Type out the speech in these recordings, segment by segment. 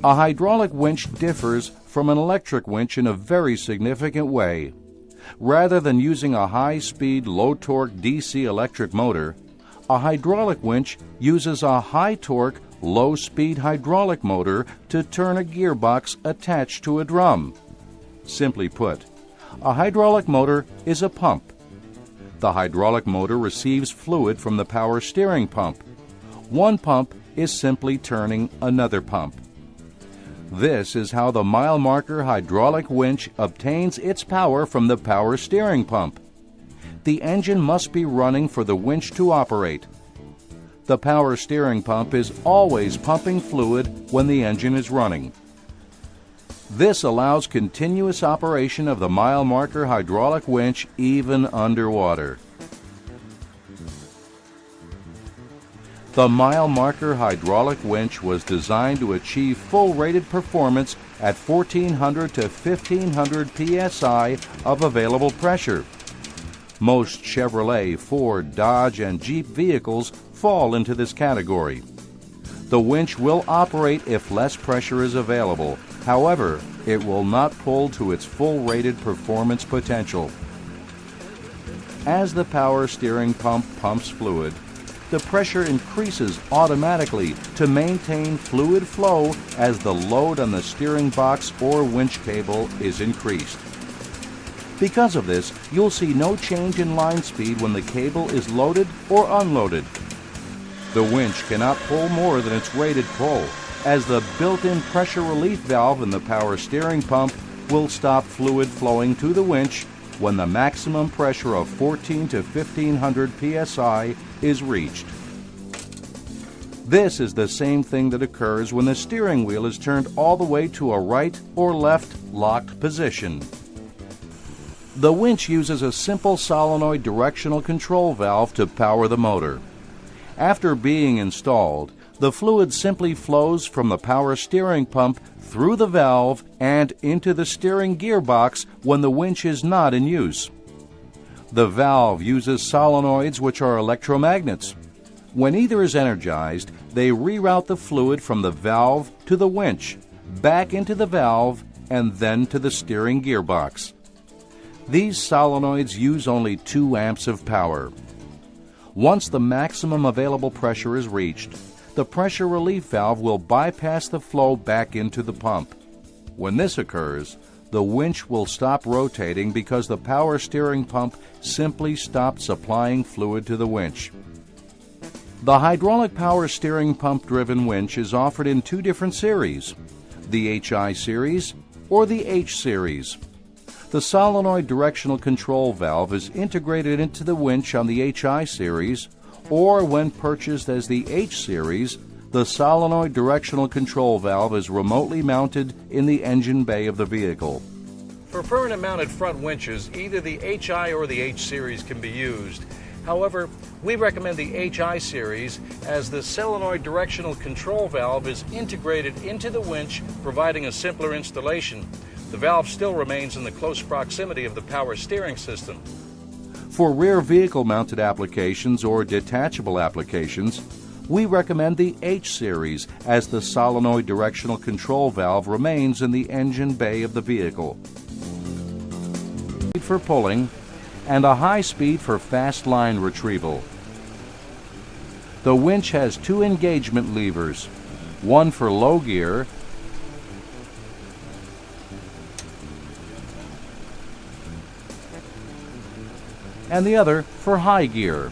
A hydraulic winch differs from an electric winch in a very significant way. Rather than using a high-speed, low-torque DC electric motor, a hydraulic winch uses a high-torque, low-speed hydraulic motor to turn a gearbox attached to a drum. Simply put, a hydraulic motor is a pump. The hydraulic motor receives fluid from the power steering pump. One pump is simply turning another pump. This is how the mile marker hydraulic winch obtains its power from the power steering pump. The engine must be running for the winch to operate. The power steering pump is always pumping fluid when the engine is running. This allows continuous operation of the mile marker hydraulic winch even underwater. The mile marker hydraulic winch was designed to achieve full rated performance at 1400 to 1500 psi of available pressure. Most Chevrolet, Ford, Dodge, and Jeep vehicles fall into this category. The winch will operate if less pressure is available. However, it will not pull to its full rated performance potential. As the power steering pump pumps fluid, the pressure increases automatically to maintain fluid flow as the load on the steering box or winch cable is increased. Because of this, you'll see no change in line speed when the cable is loaded or unloaded. The winch cannot pull more than its rated pull, as the built-in pressure relief valve in the power steering pump will stop fluid flowing to the winch when the maximum pressure of 14 to 1500 psi is reached. This is the same thing that occurs when the steering wheel is turned all the way to a right or left locked position. The winch uses a simple solenoid directional control valve to power the motor. After being installed, the fluid simply flows from the power steering pump through the valve and into the steering gearbox when the winch is not in use. The valve uses solenoids which are electromagnets. When either is energized, they reroute the fluid from the valve to the winch, back into the valve, and then to the steering gearbox. These solenoids use only 2 amps of power. Once the maximum available pressure is reached, the pressure relief valve will bypass the flow back into the pump. When this occurs, the winch will stop rotating because the power steering pump simply stopped supplying fluid to the winch. The hydraulic power steering pump driven winch is offered in 2 different series, the HI series or the H series. The solenoid directional control valve is integrated into the winch on the HI series, or when purchased as the H series, the solenoid directional control valve is remotely mounted in the engine bay of the vehicle. For permanent mounted front winches, either the HI or the H series can be used. However, we recommend the HI series as the solenoid directional control valve is integrated into the winch, providing a simpler installation. The valve still remains in the close proximity of the power steering system. For rear vehicle mounted applications or detachable applications, we recommend the H series as the solenoid directional control valve remains in the engine bay of the vehicle. For pulling and a high speed for fast line retrieval. The winch has 2 engagement levers, one for low gear and the other for high gear.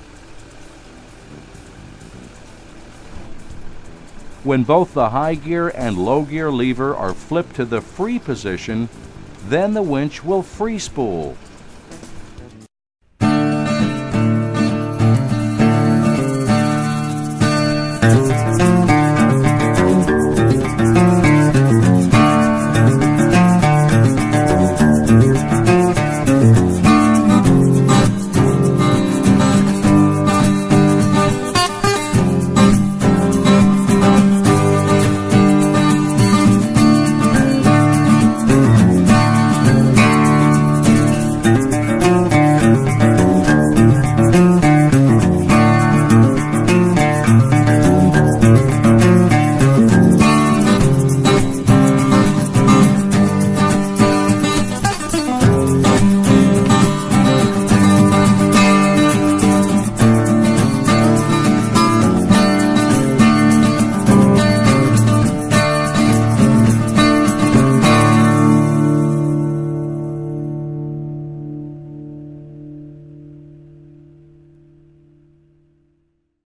When both the high gear and low gear lever are flipped to the free position, then the winch will free spool,